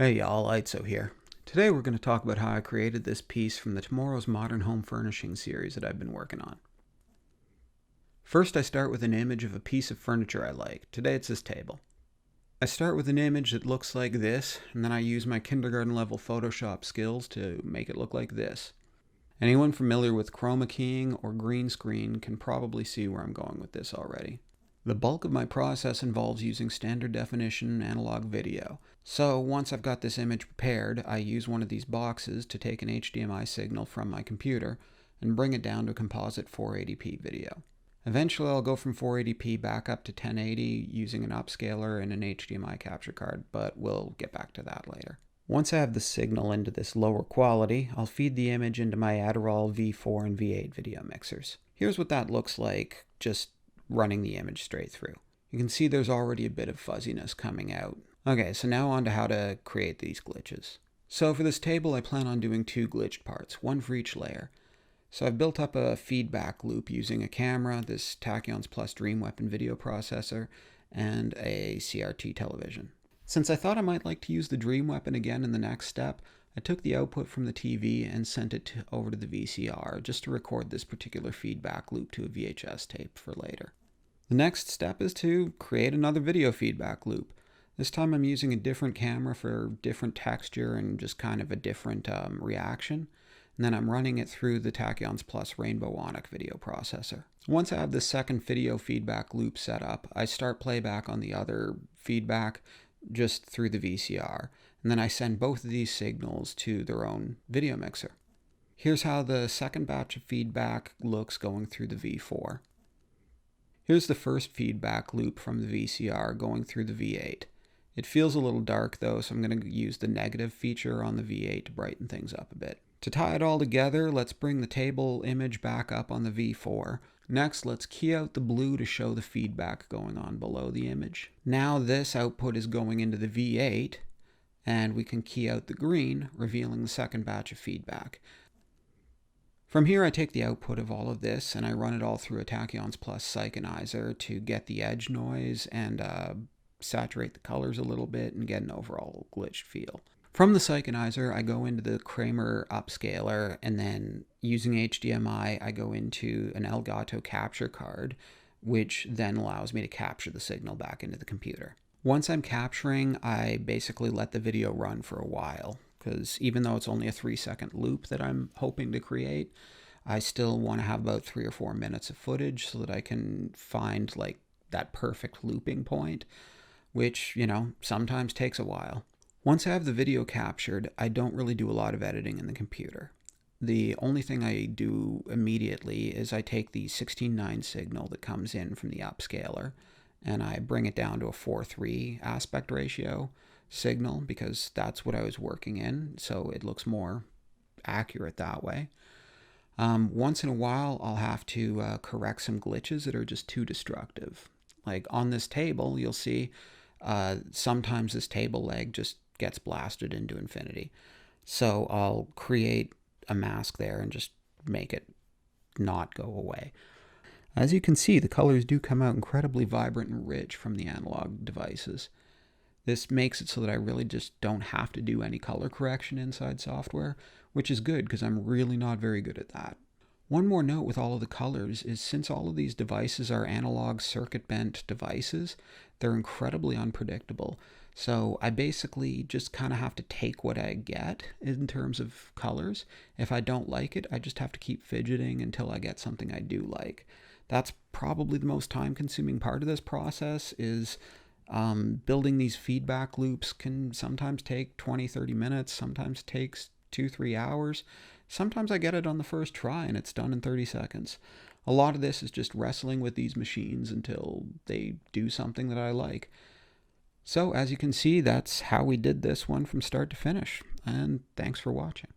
Hey y'all, Itzo here. Today we're going to talk about how I created this piece from the Tomorrow's Modern Home Furnishing series that I've been working on. First, I start with an image of a piece of furniture I like. Today it's this table. I start with an image that looks like this, and then I use my kindergarten level Photoshop skills to make it look like this. Anyone familiar with chroma keying or green screen can probably see where I'm going with this already. The bulk of my process involves using standard definition analog video. So once I've got this image prepared, I use one of these boxes to take an HDMI signal from my computer and bring it down to a composite 480p video. Eventually I'll go from 480p back up to 1080 using an upscaler and an HDMI capture card, but we'll get back to that later. Once I have the signal into this lower quality, I'll feed the image into my Adderall V4 and V8 video mixers. Here's what that looks like just running the image straight through. You can see there's already a bit of fuzziness coming out. Okay, so now on to how to create these glitches. So for this table, I plan on doing two glitched parts, one for each layer. So I've built up a feedback loop using a camera, this Tachyons Plus Dream Weapon video processor, and a CRT television. Since I thought I might like to use the Dream Weapon again in the next step, I took the output from the TV and sent it over to the VCR just to record this particular feedback loop to a VHS tape for later. The next step is to create another video feedback loop. This time I'm using a different camera for different texture and just kind of a different reaction. And then I'm running it through the Tachyons Plus Rainbow Onic video processor. Once I have the second video feedback loop set up, I start playback on the other feedback just through the VCR. And then I send both of these signals to their own video mixer. Here's how the second batch of feedback looks going through the V4. Here's the first feedback loop from the VCR going through the V8. It feels a little dark though, so I'm going to use the negative feature on the V8 to brighten things up a bit. To tie it all together, let's bring the table image back up on the V4. Next, let's key out the blue to show the feedback going on below the image. Now this output is going into the V8, and we can key out the green, revealing the second batch of feedback. From here I take the output of all of this and I run it all through a Tachyons Plus Synchronizer to get the edge noise and saturate the colors a little bit and get an overall glitched feel. From the Synchronizer I go into the Kramer upscaler, and then using HDMI I go into an Elgato capture card, which then allows me to capture the signal back into the computer. Once I'm capturing, I basically let the video run for a while, because even though it's only a 3-second loop that I'm hoping to create, I still want to have about 3 or 4 minutes of footage so that I can find like that perfect looping point, which, sometimes takes a while. Once I have the video captured, I don't really do a lot of editing in the computer. The only thing I do immediately is I take the 16:9 signal that comes in from the upscaler and I bring it down to a 4:3 aspect ratio signal because that's what I was working in, so it looks more accurate that way. Once in a while, I'll have to correct some glitches that are just too destructive. Like on this table, you'll see sometimes this table leg just gets blasted into infinity. So I'll create a mask there and just make it not go away. As you can see, the colors do come out incredibly vibrant and rich from the analog devices. This makes it so that I really just don't have to do any color correction inside software, which is good because I'm really not very good at that. One more note with all of the colors is since all of these devices are analog circuit bent devices, they're incredibly unpredictable. So I basically just kind of have to take what I get in terms of colors. If I don't like it, I just have to keep fidgeting until I get something I do like. That's probably the most time-consuming part of this process is building these feedback loops can sometimes take 20-30 minutes, sometimes takes 2-3 hours. Sometimes I get it on the first try and it's done in 30 seconds. A lot of this is just wrestling with these machines until they do something that I like. So as you can see, that's how we did this one from start to finish. And thanks for watching.